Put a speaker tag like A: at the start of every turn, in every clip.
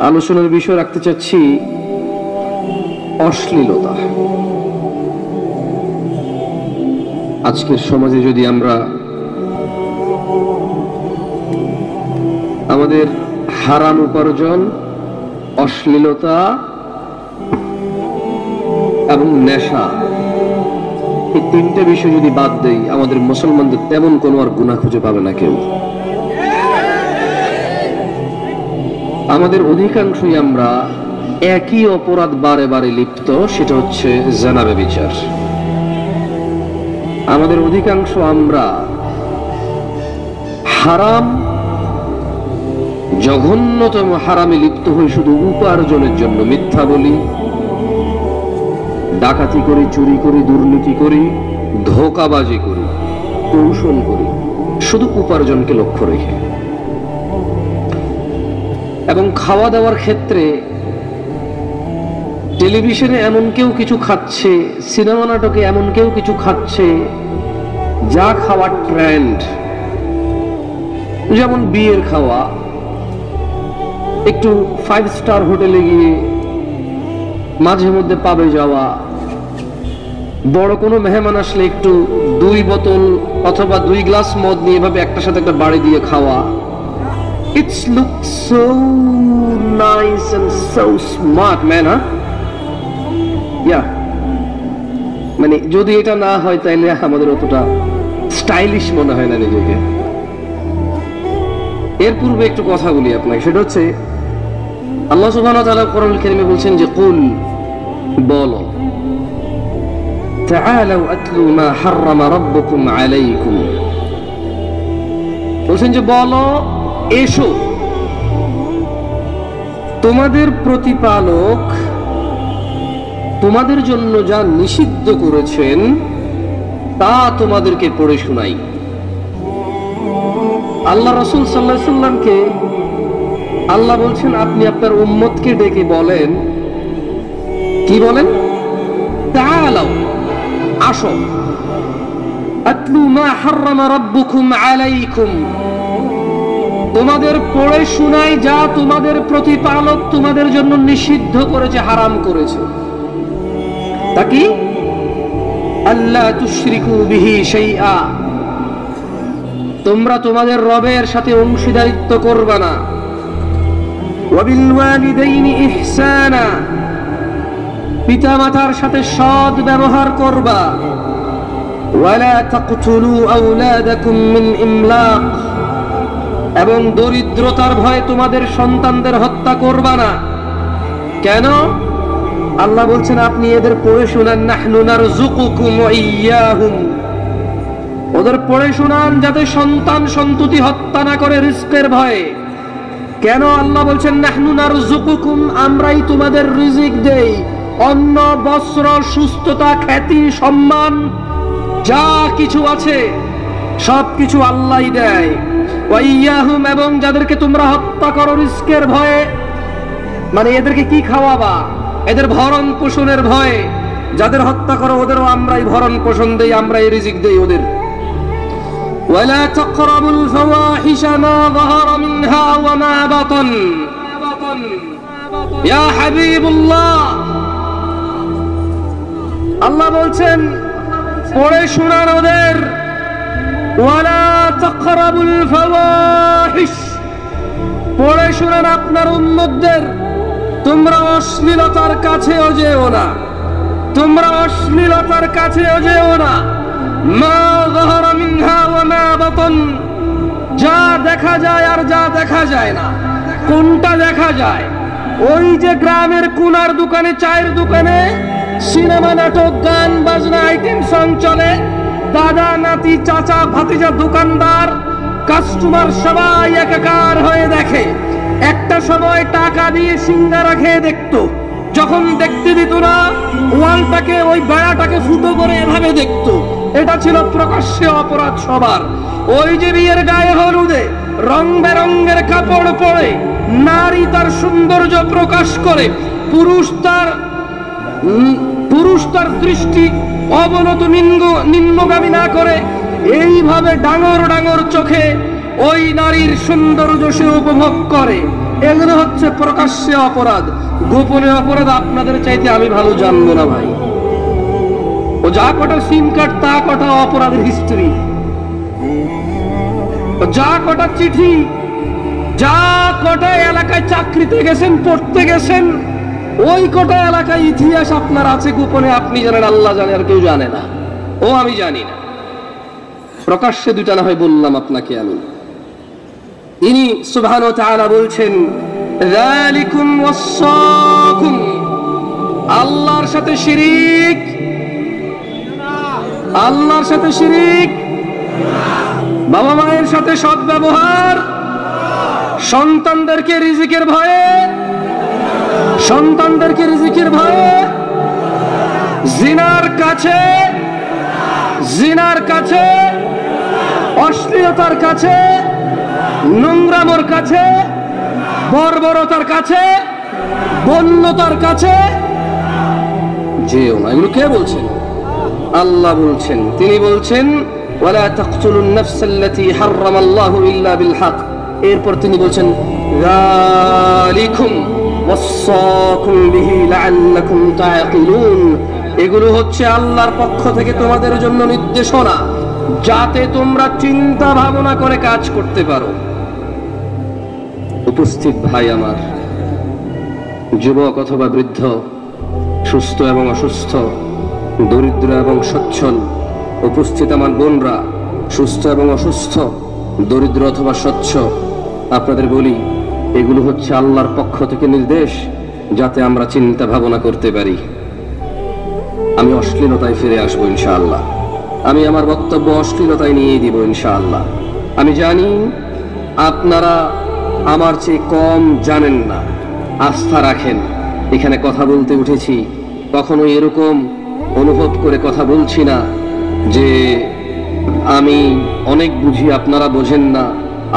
A: আলোচনার বিষয় রাখতে চাচ্ছি অশ্লীলতা। আজকের সমাজে যদি আমরা আমাদের হারাম উপার্জন, অশ্লীলতা এবং নেশা, এই তিনটে বিষয় যদি বাদ দেই, আমাদের মুসলমানদের তেমন কোনো আর গুনাহ খুঁজে পাবে না কেউ। আমাদের অধিকাংশই আমরা একই অপরাধ বারে বারে লিপ্ত, সেটা হচ্ছে জিনা ব্যভিচার। আমাদের অধিকাংশ আমরা হারাম, জঘন্যতম হারামে লিপ্ত হই শুধু উপার্জনের জন্য। মিথ্যা বলি, ডাকাতি করি, চুরি করি, দুর্নীতি করি, ধোঁকাবাজি করি, কৌশল করি, শুধু উপার্জনকে লক্ষ্য রেখে। এবং খাওয়া দাওয়ার ক্ষেত্রে টেলিভিশনে এমন কেউ কিছু খাচ্ছে, সিনেমা নাটকে এমন কেউ কিছু খাচ্ছে যা খাওয়ার ট্রেন্ড। যেমন বিয়ের খাওয়া, একটু 5 স্টার হোটেলে গিয়ে মাঝে মধ্যে পাবে যাওয়া, বড় কোনো মেহমান আসলে একটু 2 বোতল অথবা 2 গ্লাস মদ নিয়ে এভাবে একটার সাথে একটা বাড়ি দিয়ে খাওয়া। It looks so nice and so smart, man, huh? Yeah. মানে যদি এটা না হয় তাহলে আমাদের অতটা স্টাইলিশ মনে হয় না নিজেকে। এর পূর্বে একটু কথা বলি আপনাকে, সেটা হচ্ছে আল্লাহ সুবহানাহু ওয়া তাআলা কোরআনুল কারীমে বলছেন যে কুল, বলো, তাআলাউ আতলু মা হাররামা রাব্বুকুম আলাইকুম, বলছেন যে বলো, এসো, তোমাদের প্রতিপালক তোমাদের জন্য যা নিষিদ্ধ করেছেন তা তোমাদেরকে পড়ে শোনাই। আল্লাহ রাসূল সাল্লাল্লাহু আলাইহি সাল্লামকে আল্লাহ বলছেন আপনি আপনার উম্মতকে ডেকে বলেন, কি বলেন? তাআলাউ, আসো, আতলু মা হাররামা রাব্বুকুম আলাইকুম, তোমাদের পড়ে শোনাই যা তোমাদের প্রতিপালক তোমাদের জন্য নিষিদ্ধ করেছে, হারাম করেছে। তা কি? আল্লাহ তুশরিকু বিহি শাইআ, তোমরা তোমাদের রবের সাথে অংশীদারিত্ব করবে না। ওয়া বিল ওয়ালিদাইনি ইহসানা, পিতামাতার সাথে সৎ ব্যবহার করবা। ওয়ালা তাকতুলু আওলাদাকুম মিন ইমলাক, এবং দরিদ্রতার ভয়ে তোমাদের সন্তানদের হত্যা করবা না। কেন? আল্লাহ বলছেন আপনি এদের পড়ে শোনান, নাহনু নারযুকুকুম ওয়া ইয়্যাহুম, ওদের পড়ে শোনান যাতে সন্তান সন্ততি হত্যা না করে রিজকের ভয়ে। কেন আল্লাহ বলছেন নাহনু নারযুকুকুম, আমরাই তোমাদের রিজিক দেই, অন্ন, বস্ত্র, সুস্থতা, খ্যাতি, সম্মান, যা কিছু আছে সবকিছু আল্লাহই দেয়। ওয়া ইয়্যাহুম, এবং যাদেরকে তোমরা হত্যা করো রিজকের ভয়ে, মানে এদেরকে কি খাওয়াবা, এদের ভরণ পোষণের ভয়ে যাদের হত্যা করো ওদেরও আমরাই ভরণ পোষণ দেই, আমরাই রিজিক দেই ওদের। ওয়ালা তাকরাবুল ফাওয়াহিশা মা যাহারা মিনহা ওয়া মা বাতান, ইয়া হাবিবুল্লাহ, আল্লাহ বলছেন পড়ে শোনান ওদের, ওয়ালা তাকরাবুল ফাওয়াহিশ, পড়ে শোনান আপনার উম্মতদের, তোমরা অশ্লীলতার কাছেও যেও না, তোমরা অশ্লীলতার কাছেও যেও না। মা যাহারা মিনহা ওয়া মা বাতান, যা দেখা যায় আর যা দেখা যায় না। কোনটা দেখা যায়? ওই যে গ্রামের কোনার দোকানে, চায়ের দোকানে সিনেমা, নাটক, গান বাজনা, আইটেম সং চলে, দাদা, নাতি, চাচা, ভাতিজা, দোকানদার, কাস্টমার সবাই একাকার হয়ে দেখে। একটা সময় টাকা দিয়ে সিঙ্গারা খেয়ে দেখতো, যখন দেখতে দিত না ওয়ালটাকে, ওই বেড়াটাকে ফুটো করে এভাবে দেখতো। এটা ছিল প্রকাশ্যে অপরাধ সবার। ওই যে বিয়ের গায়ে হলুদে রং বেরঙের কাপড় পরে নারী তার সৌন্দর্য প্রকাশ করে, পুরুষ তার দৃষ্টি অবনত নিম্নগামী না করে এইভাবে ডাঙর ডাঙর চোখে ওই নারীর সৌন্দর্য সে উপভোগ করে। এগুলো হচ্ছে প্রকাশ্যে অপরাধ। গোপনে অপরাধ আপনাদের চাইতে আমি ভালো জানবো না ভাই। ও যা কটা সিম কার্ড, তা কটা অপরাধের হিস্ট্রি, যা কটা চিঠি, যা কটা এলাকায় চাকরিতে গেছেন, পড়তে গেছেন, ওই কটা এলাকায় ইতিহাস আপনার আছে গোপনে। আপনি জানেন, আল্লাহ জানে, আর কেউ জানে না। ও আমি জানি না। প্রকাশ্যে দুটা না হয় বললাম আপনাকে আমি। ইনি সুবহানাহু ওয়া তাআলা বলছেন, যালিকুম ওয়াসাকুম, আল্লাহর সাথে শিরিক, আল্লাহর সাথে শিরিক, বাবা মায়ের সাথে সৎ ব্যবহার, সন্তানদেরকে রিজিকের ভয়ে, সন্তানদেরকে রিজিকের ভয়ে জিনার কাছে, জিনার কাছে, অশ্লীলতার কাছে, নোংরামোর কাছে, বর্বরতার কাছে, বন্যতার কাছে যেও না। এগুলো কে বলছেন? আল্লাহ বলছেন। তিনি বলছেন, ওয়ালা তাকতুলুন নাফসাল্লাতী হারামাল্লাহু ইল্লা বিল হক। এরপর তিনি বলছেন, যালিকুম ওয়াসাকুম বিহি লাআল্লাকুম তাআকিলুন। এগুলো হচ্ছে আল্লাহর পক্ষ থেকে তোমাদের জন্য নির্দেশনা, যাতে তোমরা চিন্তা ভাবনা করে কাজ করতে পারো। উপস্থিত ভাই আমার, যুবক অথবা বৃদ্ধ, সুস্থ এবং অসুস্থ, দরিদ্র এবং সচ্ছল, উপস্থিত আমার বোনরা, সুস্থ এবং অসুস্থ, দরিদ্র অথবা স্বচ্ছ, আপনাদের বলি, এগুলো হচ্ছে আল্লাহর পক্ষ থেকে নির্দেশ, যাতে আমরা চিন্তা ভাবনা করতে পারি। আমি অশ্লীলতায় ফিরে আসবো ইনশাআল্লাহ। আমি আমার বক্তব্য অশ্লীলতায় নিয়ে দিব ইনশাআল্লাহ। আমি জানি আপনারা আমার চেয়ে কম জানেন না, আস্থা রাখেন। এখানে কথা বলতে উঠেছি, কখনো এরকম অনুভব করে কথা বলছি না যে আমি অনেক বুঝি, আপনারা বোঝেন না,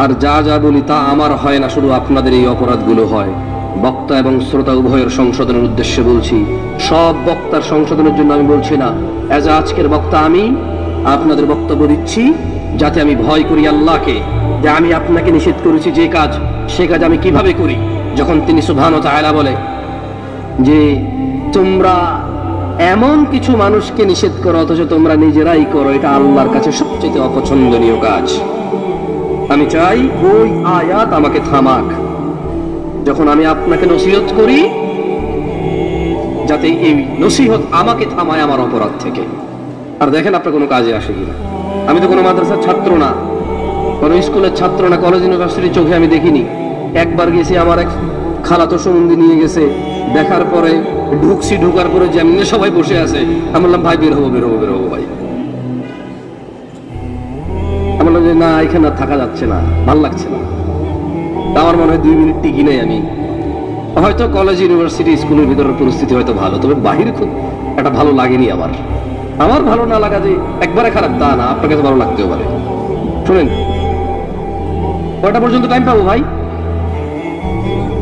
A: আর যা যা বলি তা আমার হয় না, শুধু আপনাদের এই অপরাধগুলো হয়। বক্তা এবং শ্রোতা উভয়ের সংশোধনের উদ্দেশ্যে বলছি, সব বক্তার সংশোধনের জন্য আমি বলছি না। এজ আজকের বক্তা আমি আপনাদের বক্তব্য দিচ্ছি, যাতে আমি ভয় করি আল্লাহকে, যে আমি আপনাকে নিষেধ করেছি যে কাজ, সে কাজ আমি কিভাবে করি। যখন তিনি সুবহানাহু ওয়া তাআলা বলে যে তোমরা এমন কিছু মানুষকে নিষেধ করো অথচ তোমরা নিজেরাই করো, এটা আল্লাহর কাছে সবচেয়ে অপছন্দনীয় কাজ। আমি চাই ওই আয়াত আমাকে থামাক, যখন আমি আপনাকে নসিহত করি, যাতে এই নসিহত আমাকে থামায় আমার অপরাধ থেকে। আর দেখেন আপনার কোনো কাজে আসে কিনা। আমি তো কোনো মাদ্রাসার ছাত্র না, কোনো স্কুলের ছাত্র না, কলেজ ইউনিভার্সিটির চোখে আমি দেখিনি। একবার গেছি, আমার এক খালাতো সম্বন্ধী নিয়ে গেছে, দেখার পরে ঢুকছি, ঢুকার পরে যেমনি সবাই বসে আছে, আমি বললাম ভাই বের হবো, বের হবো, বের হবো ভাই। আমি বললাম যে না, এখানে আর থাকা যাচ্ছে না, ভাল লাগছে না। আমার মনে হয় 2 মিনিট টিকি নেই আমি। হয়তো কলেজ ইউনিভার্সিটি স্কুলের ভিতরের পরিস্থিতি হয়তো ভালো, তবে বাহিরে খুব একটা ভালো লাগেনি আমার। আমার ভালো না লাগা যে একবারে খারাপ তা না, আপনার কাছে ভালো লাগতেও পারে। শুনেন, কয়টা পর্যন্ত টাইম পাবো ভাই?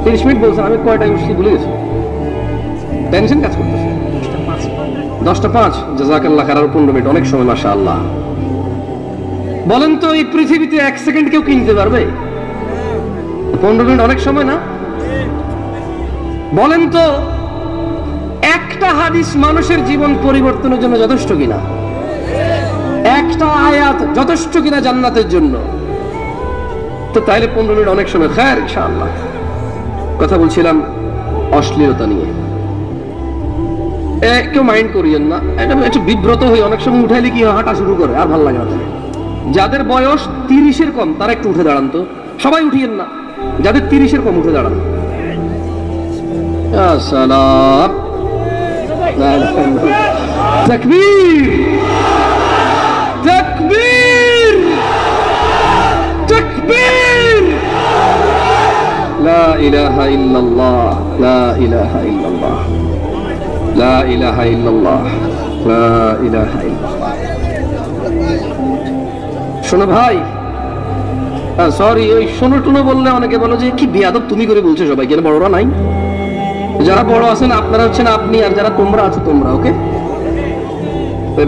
A: 30 মিনিট বলছেন, আমি কয়টা ইউনিভার্সিটি ভুলে গেছি, টেনশন কাজ করতেছে। 10:05, জাযাকাল্লাহ খাইর, 15 মিনিট, অনেক সময় মাশাআল্লাহ। বলেন তো, এই পৃথিবীতে 1 সেকেন্ড কেউ কিনতে পারবে? 15 মিনিট অনেক সময় না? বলেন তো, একটা হাদিস মানুষের জীবন পরিবর্তনের জন্য যথেষ্ট কিনা? একটা আয়াত যথেষ্ট কিনা জান্নাতের জন্য? তো তাইলে 15 মিনিট অনেক সময়। খায়র, ইনশাআল্লাহ। কথা বলছিলাম অশ্লীলতা নিয়ে। কেউ মাইন্ড করিয়েন না, এটা একটু বিব্রত হয়ে অনেক সময় উঠাইলে কি হাঁটা শুরু করে, আর ভালো লাগে না। যাদের বয়স 30-এর কম তারা একটু উঠে দাঁড়ান তো, সবাই উঠিয়েন না, যাদের 30-এর কম উঠে দাঁড়ান। আসসালাম, তাকবীর, তাকবীর, তাকবীর, লা ইলাহা ইল্লাল্লাহ, লা ইলাহা ইল্লাল্লাহ, লা ইলাহা ইল্লাল্লাহ, লা ইলাহা ইল্লাল্লাহ। শোনো ভাই, সরি, ওই শোনো টুনো বললে অনেকে বলো যে কি বেয়াদব তুমি করে বলছো সবাইকে, বড়রা নাই? যারা বড় আছেন আপনারা হচ্ছেন আপনি, আর যারা তোমরা আছো তোমরা। ওকে,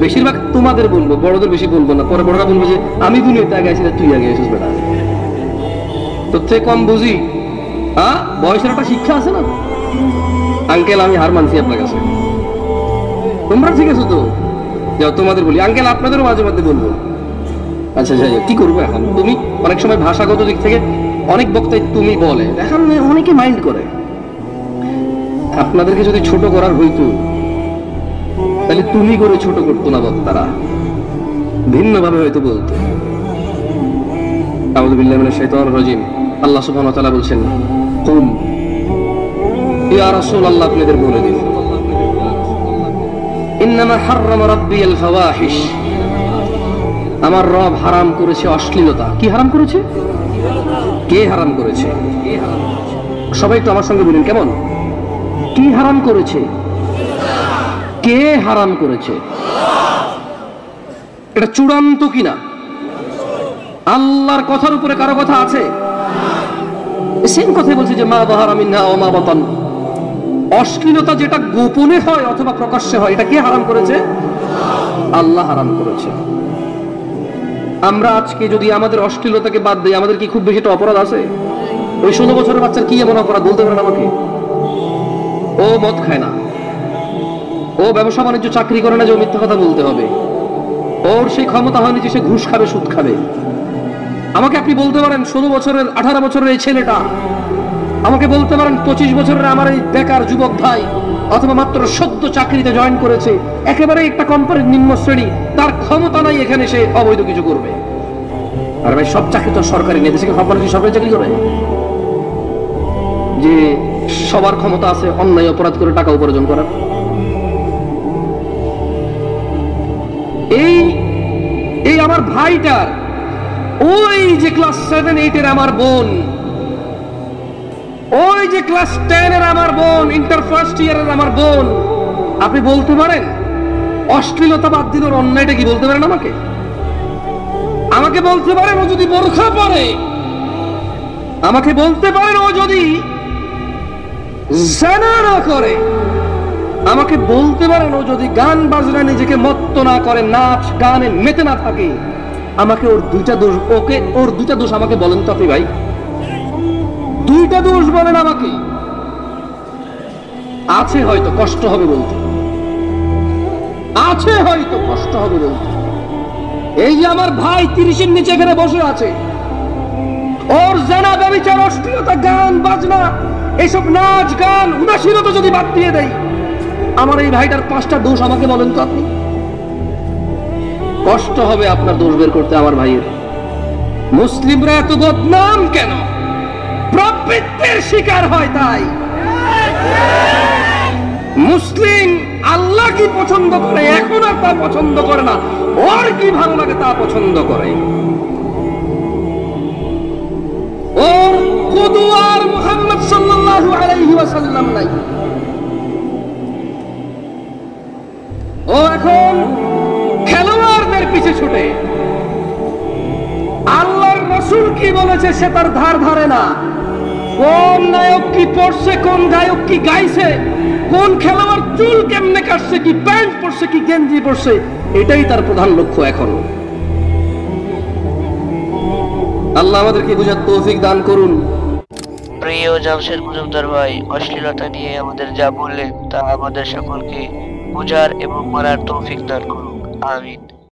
A: বেশিরভাগ তোমাদের বলবো, বড়দের বেশি বলবো না। পরে বড়রা বলবো যে আমি দুনিয়াতে আগে আছি, তুই আগে এসেছিস বেটা। তোর থেকে কম বুঝি হ্যাঁ, বয়সের একটা শিক্ষা আছে না? আঙ্কেল আমি হার মানছি আপনার কাছে, তোমরা ঠিক আছে তো? যাও তোমাদের বলি, আঙ্কেল আপনাদেরও মাঝে মধ্যে বলবো। আচ্ছা যাই হোক, কি করবো এখন? তুমি অনেক সময় ভাষাগত দিক থেকে অনেক বক্তাই তুমি বলে, এখন অনেকে মাইন্ড করে। আপনাদেরকে যদি ছোট করার হইতো তাহলে তুমি করে ছোট করতো না বক্তারা, ভিন্নভাবে হয়তো বলতো। আউযু বিল্লাহি মিনাশ শাইতানির রাজিম। আল্লাহ সুবহানাহু ওয়া তাআলা বলছেন, কুল ইয়া রাসূলুল্লাহ, আপনাদের বলে দিন, ইন্নামা হাররামা রাব্বিয়াল ফাওয়াহিশ, আমার রব হারাম করেছে অশ্লীলতা। কি হারাম করেছে? কে হারাম করেছে? সবাই একটু আমার সঙ্গে বলুন, কেমন? কি হারাম করেছে? কে হারাম করেছে? এটা চূড়ান্ত কিনা? আল্লাহর কথার উপরে কারো কথা আছে? সেম কথাই বলছে যে মা যাহারা মিনহা ওয়া মা বাতান, অশ্লীলতা যেটা গোপনে হয় অথবা প্রকাশ্যে হয়, এটা কে হারাম করেছে? আল্লাহ হারাম করেছে। আমরা আজকে যদি আমাদের অশ্লীলতাকে বাদ দিই, আমাদের কি খুব বেশি একটা অপরাধ আছে? ওই 16 বছরের বাচ্চার কি এমন অপরাধ বলতে পারেন আমাকে? ও মদ খায় না, ও ব্যবসা বাণিজ্য চাকরি করে না যে ও মিথ্যা কথা বলতে হবে, ওর সেই ক্ষমতা হয়নি যে সে ঘুষ খাবে, সুদ খাবে। আমাকে আপনি বলতে পারেন 16 বছরের 18 বছরের এই ছেলেটা, আমাকে বলতে পারেন 25 বছরের আমার এই বেকার যুবক ভাই, অথবা মাত্র সদ্য চাকরিতে জয়েন করেছে, একেবারে একটা কোম্পানির নিম্ন শ্রেণী, তার ক্ষমতা নাই এখানে সে অবৈধ কিছু করবে। আর ভাই সব চাকরি তো সরকারি নেই, দেশে সরকারি চাকরি করে যে সবার ক্ষমতা আছে অন্যায় অপরাধ করে টাকা উপার্জন করার। এই আমার ভাইটার, ওই যে ক্লাস 7-8 এর আমার বোন, ওই যে ক্লাস 10 এর আমার বোন, ইন্টার ফার্স্ট ইয়ারের আমার বোন, আপনি বলতে পারেন অশ্লীলতা বাদ দিল, অন্যায়টা কি বলতে পারেন আমাকে? আমাকে বলতে পারেন ও যদি বোরখা পরে, আমাকে বলতে পারেন ও যদি জিনা না করে, আমাকে বলতে পারেন ও যদি গান বাজনা নিজেকে মত্ত না করে, নাচ গানে মেতে না থাকে, আমাকে ওর দুইটা দোষ, ওকে ওর দুইটা দোষ আমাকে বলেন তো আপনি ভাই, দুইটা দোষ বলেন আমাকে। আছে হয়তো, কষ্ট হবে বলতে, আছে হয়তো কষ্ট হবে বলতে। এই যে আমার ভাই 30-এর নিচে এখানে বসে আছে, ওর জানা ব্যভিচার, অশ্লীলতা, গান বাজনা, এইসব নাচ গান উদাসীনতা যদি বাদ দিয়ে দেয়, আমার এই ভাইটার 5টা দোষ আমাকে বলেন তো আপনি। কষ্ট হবে আপনার দোষ বের করতে আমার ভাইয়ের। মুসলিমরা এত বদনাম কেন? প্রবৃত্তির শিকার হয় তাই। মুসলিম আল্লাহ কি পছন্দ করে এখন আর তা পছন্দ করে না, ওর কি ভালো লাগে তা পছন্দ করে। ওর কুদওয়ার মুহাম্মদ সাল্লাল্লাহু আলাইহি ওয়াসাল্লাম নাই। ও এখন খেলোয়াড়দের পিছে ছুটে, আল্লাহর রাসূল কি বলেছে সে তার ধার ধারে না। কোন নায়ক কি পড়ছে, কোন গায়ক কি গাইছে, কোন খেলোয়াড় চুল কেমনে কাটছে, কি প্যান্ট পরছে, কি গেঞ্জি পরছে, এটাই তার প্রধান লক্ষ্য এখন। আল্লাহ আমাদেরকে বুঝার তৌফিক দান করুন।
B: প্রিয় জামশেদ মজুমদার ভাই, অশ্লীলতা নিয়ে আমাদের যা বললেন তা আমাদের সকলকে বোঝার এবং মানার তৌফিক দান করুন। আমিন।